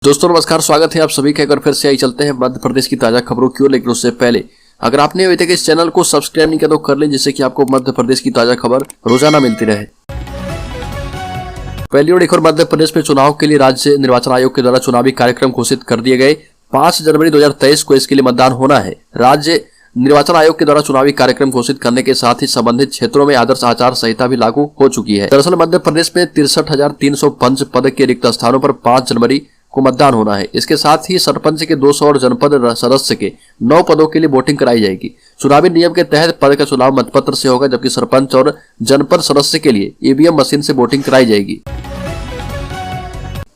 दोस्तों नमस्कार, स्वागत है आप सभी का। एक बार फिर से आई चलते हैं मध्य प्रदेश की ताजा खबरों की ओर। लेकिन उससे पहले अगर आपने अभी तक इस चैनल को सब्सक्राइब नहीं किया तो कर लें, जिससे कि आपको मध्य प्रदेश की ताजा खबर रोजाना मिलती रहे। पहली ओर एक और मध्य प्रदेश में चुनाव के लिए राज्य निर्वाचन आयोग के द्वारा चुनावी कार्यक्रम घोषित कर दिए गए। 5 जनवरी 2023 को इसके लिए मतदान होना है। राज्य निर्वाचन आयोग के द्वारा चुनावी कार्यक्रम घोषित करने के साथ ही संबंधित क्षेत्रों में आदर्श आचार संहिता भी लागू हो चुकी है। दरअसल मध्य प्रदेश में 63,305 पद के रिक्त स्थानों पर 5 जनवरी को मतदान होना है। इसके साथ ही सरपंच के 200 और जनपद सदस्य के 9 पदों के लिए वोटिंग कराई जाएगी। चुनावी नियम के तहत पद का चुनाव मतपत्र से होगा, जबकि सरपंच और जनपद सदस्य के लिए ईवीएम मशीन से वोटिंग कराई जाएगी।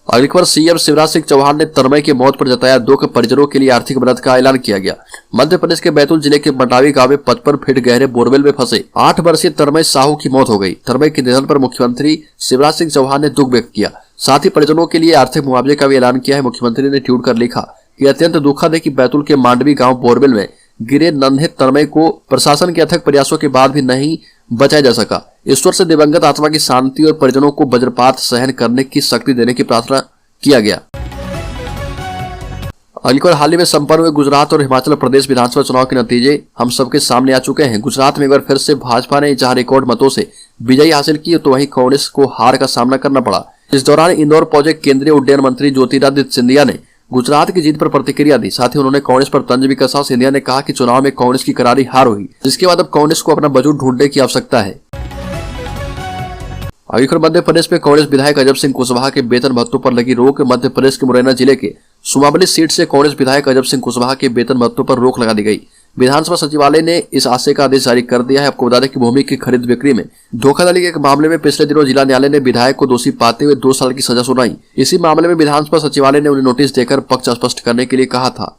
अगली खबर, सीएम शिवराज सिंह चौहान ने तन्मय की मौत पर जताया दुख। परिजनों के लिए आर्थिक मदद का ऐलान किया गया। मध्य प्रदेश के बैतूल जिले के मंडावी गांव में 55 फीट गहरे बोरवेल में फंसे 8 वर्षीय तन्मय साहू की मौत हो गई। तन्मय के निधन पर मुख्यमंत्री शिवराज सिंह चौहान ने दुख व्यक्त किया। साथ ही परिजनों के लिए आर्थिक मुआवजे का भी ऐलान किया है। मुख्यमंत्री ने ट्वीट कर लिखा कि अत्यंत दुखद है कि बैतूल के मांडवी गांव बोरवेल में गिरे नन्हे तन्मय को प्रशासन के अथक प्रयासों के बाद भी नहीं बचाया जा सका। ईश्वर से दिवंगत आत्मा की शांति और परिजनों को वज्रपात सहन करने की शक्ति देने की प्रार्थना किया गया। अगली खबर, हाल ही में संपन्न हुए गुजरात और हिमाचल प्रदेश विधानसभा चुनाव के नतीजे हम सबके सामने आ चुके हैं। गुजरात में एक बार फिर से भाजपा ने जहां रिकॉर्ड मतों से विजयी हासिल की, तो वहीं कांग्रेस को हार का सामना करना पड़ा। इस दौरान इंदौर पहुंचे केंद्रीय उड्डयन मंत्री ज्योतिरादित्य सिंधिया ने गुजरात की जीत पर प्रतिक्रिया दी। साथ ही उन्होंने कांग्रेस पर तंज भी कसा। सिंधिया ने कहा कि चुनाव में कांग्रेस की करारी हार हुई, जिसके बाद अब कांग्रेस को अपना वजूद ढूंढने की आवश्यकता है। अगली खबर, मध्य प्रदेश में कांग्रेस विधायक अजब सिंह कुशवाहा के वेतन भत्तों पर लगी रोक। मध्य प्रदेश के मुरैना जिले के सुमावली सीट से कांग्रेस विधायक अजब सिंह कुशवाहा के वेतन भत्तों पर रोक लगा दी गई। विधानसभा सचिवालय ने इस आशय का आदेश जारी कर दिया है। आपको बता दें कि भूमि की खरीद बिक्री में धोखाधड़ी के एक मामले में पिछले दिनों जिला न्यायालय ने विधायक को दोषी पाते हुए 2 साल की सजा सुनाई। इसी मामले में विधानसभा सचिवालय ने उन्हें नोटिस देकर पक्ष स्पष्ट करने के लिए कहा था।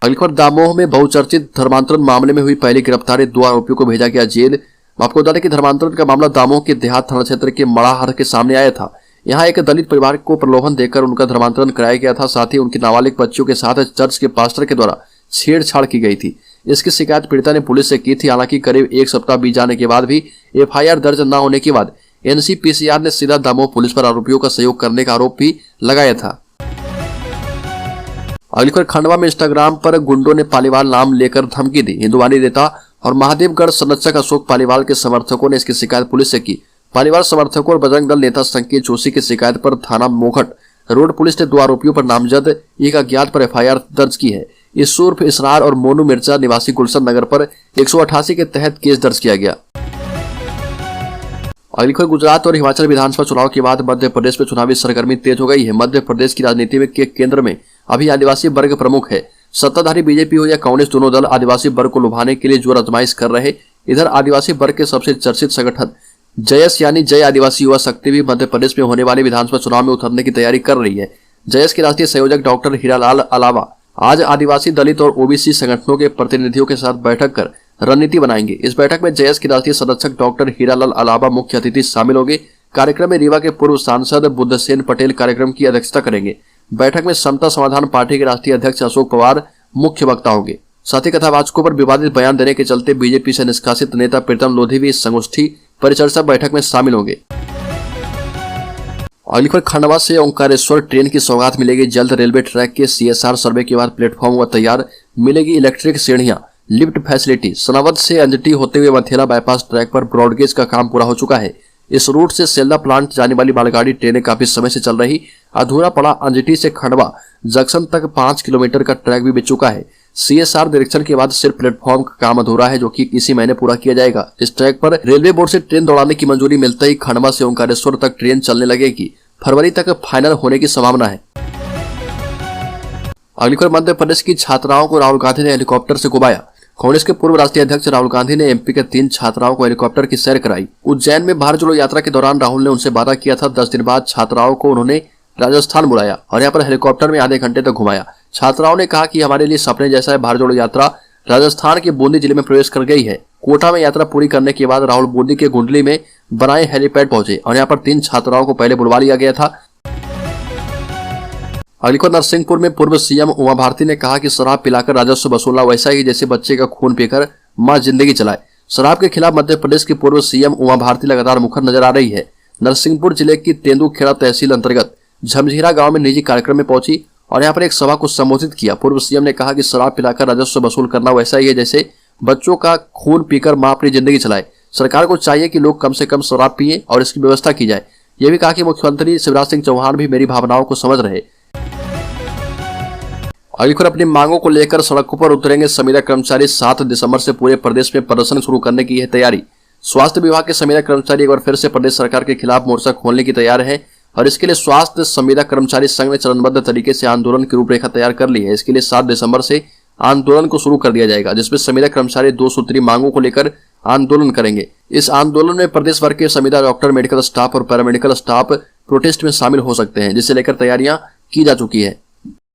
अगली खबर, दामोह में बहुचर्चित धर्मांतरण मामले में हुई पहली गिरफ्तारी। 2 आरोपियों को भेजा गया जेल। आपको बता दें कि धर्मांतरण का मामला दामोह के देहात थाना क्षेत्र के मड़ाहर के सामने आया था। यहाँ एक दलित परिवार को प्रलोभन देकर उनका धर्मांतरण कराया गया था। साथ ही उनकी नाबालिग बच्चियों के साथ चर्च के पास्टर के द्वारा छेड़छाड़ की गई थी। इसकी शिकायत पीड़िता ने पुलिस से की थी। हालांकि करीब 1 सप्ताह बीत जाने के बाद भी एफआईआर दर्ज न होने के बाद एनसीपीसीआर ने सीधा दामोह पुलिस पर आरोपियों का सहयोग करने का आरोप भी लगाया था। अगली खबर, खंडवा में इंस्टाग्राम पर गुंडों ने पालीवाल नाम लेकर धमकी दी। हिंदुवानी नेता और महादेवगढ़ संरक्षक अशोक पालीवाल के समर्थकों ने इसकी शिकायत पुलिस से की। पालीवाल समर्थकों और बजरंग दल नेता संकेत जोशी की शिकायत पर थाना मोघट रोड पुलिस ने 2 आरोपियों पर नामजद एक अज्ञात पर एफआईआर दर्ज की है। इस उर्फ इसरार और मोनू मिर्जा निवासी गुलशन नगर पर 188 के तहत केस दर्ज किया गया। अगली खबर, गुजरात और हिमाचल विधानसभा चुनाव के बाद मध्य प्रदेश में चुनावी सरगर्मी तेज हो गई है। मध्य प्रदेश की राजनीति में के केंद्र में अभी आदिवासी वर्ग प्रमुख है। सत्ताधारी बीजेपी हो या कांग्रेस, दोनों दल आदिवासी वर्ग को लुभाने के लिए जोर आजमाइश कर रहे। इधर आदिवासी वर्ग के सबसे चर्चित संगठन जयस यानी जय आदिवासी युवा शक्ति भी मध्य प्रदेश में होने वाले विधानसभा चुनाव में उतरने की तैयारी कर रही है। जयस के राष्ट्रीय संयोजक डॉक्टर हीरालाल अलावा आज आदिवासी, दलित और ओबीसी संगठनों के प्रतिनिधियों के साथ बैठक कर रणनीति बनाएंगे। इस बैठक में जयस के राष्ट्रीय संरक्षक डॉक्टर हीरालाल अलावा मुख्य अतिथि शामिल होंगे। कार्यक्रम में रीवा के पूर्व सांसद बुद्धसेन पटेल कार्यक्रम की अध्यक्षता करेंगे। बैठक में समता समाधान पार्टी के राष्ट्रीय अध्यक्ष अशोक पवार मुख्य वक्ता होंगे। साथ ही कथावाचकों पर विवादित बयान देने के चलते बीजेपी से निष्कासित नेता प्रीतम लोधी भी इस संगोष्ठी परिचर्चा बैठक में शामिल होंगे। अगली खबर, खंडवा से ओंकारेश्वर ट्रेन की सौगात मिलेगी जल्द। रेलवे ट्रैक के सीएसआर सर्वे के बाद प्लेटफॉर्म हुआ तैयार। मिलेगी इलेक्ट्रिक सीढ़ियां, लिफ्ट फैसिलिटी। सोनावत से अंजटी होते हुए मथेला बाईपास ट्रैक पर ब्रॉडगेज का काम पूरा हो चुका है। इस रूट से सेल्दा प्लांट जाने वाली मालगाड़ी ट्रेनें काफी समय से चल रही। अधूरा पड़ा अंजटी से खंडवा जंक्शन तक 5 किलोमीटर का ट्रैक भी बिक चुका है। सीएसआर निरीक्षण के बाद सिर्फ प्लेटफॉर्म का काम अधूरा है, जो कि इसी महीने पूरा किया जाएगा। इस ट्रैक पर रेलवे बोर्ड से ट्रेन दौड़ाने की मंजूरी मिलते ही खंडवा से ओंकारेश्वर तक ट्रेन चलने लगेगी। फरवरी तक फाइनल होने की संभावना है। अगली खबर, मध्य प्रदेश की छात्राओं को राहुल गांधी ने हेलीकॉप्टर से घुमाया। कांग्रेस के पूर्व राष्ट्रीय अध्यक्ष राहुल गांधी ने एमपी के 3 छात्राओं को हेलीकॉप्टर की सैर कराई। उज्जैन में भारत जोड़ो यात्रा के दौरान राहुल ने उनसे वादा किया था। 10 दिन बाद छात्राओं को उन्होंने राजस्थान बुलाया और यहाँ पर हेलीकॉप्टर में आधे घंटे तक घुमाया। छात्राओं ने कहा कि हमारे लिए सपने जैसा है। भारत जोड़ो यात्रा राजस्थान के बूंदी जिले में प्रवेश कर गई है। कोटा में यात्रा पूरी करने के बाद राहुल बूंदी के गुंडली में बनाए हेलीपैड पहुंचे और यहाँ पर 3 छात्राओं को पहले बुलवा लिया गया था। अगली खबर, नरसिंहपुर में पूर्व सीएम उमा भारती ने कहा कि शराब पिलाकर राजस्व वसूलना वैसा ही जैसे बच्चे का खून पीकर मां जिंदगी चलाए। शराब के खिलाफ मध्य प्रदेश की पूर्व सीएम उमा भारती लगातार मुखर नजर आ रही है। नरसिंहपुर जिले की तेंदुखेड़ा तहसील अंतर्गत झमझीरा गांव में निजी कार्यक्रम में पहुंची और यहां पर एक सभा को संबोधित किया। पूर्व सीएम ने कहा कि शराब पिलाकर राजस्व वसूल करना वैसा ही है जैसे बच्चों का खून पीकर मां अपनी जिंदगी चलाए। सरकार को चाहिए कि लोग कम से कम शराब पिए और इसकी व्यवस्था की जाए। यह भी कहा कि मुख्यमंत्री शिवराज सिंह चौहान भी मेरी भावनाओं को समझ रहे। अगली खबर, अपनी मांगों को लेकर सड़कों पर उतरेंगे संविदा कर्मचारी। 7 दिसंबर से पूरे प्रदेश में प्रदर्शन शुरू करने की है तैयारी। स्वास्थ्य विभाग के संविदा कर्मचारी एक बार फिर से प्रदेश सरकार के खिलाफ मोर्चा खोलने की तैयार है और इसके लिए स्वास्थ्य संविदा कर्मचारी संघ ने चरणबद्ध तरीके से आंदोलन की रूपरेखा तैयार कर ली है। इसके लिए 7 दिसंबर से आंदोलन को शुरू कर दिया जाएगा, जिसमें संविदा कर्मचारी 2 सूत्री मांगों को लेकर आंदोलन करेंगे। इस आंदोलन में प्रदेश भर के संविदा डॉक्टर, मेडिकल स्टाफ और पैरामेडिकल स्टाफ प्रोटेस्ट में शामिल हो सकते हैं, जिसे लेकर तैयारियां की जा चुकी है।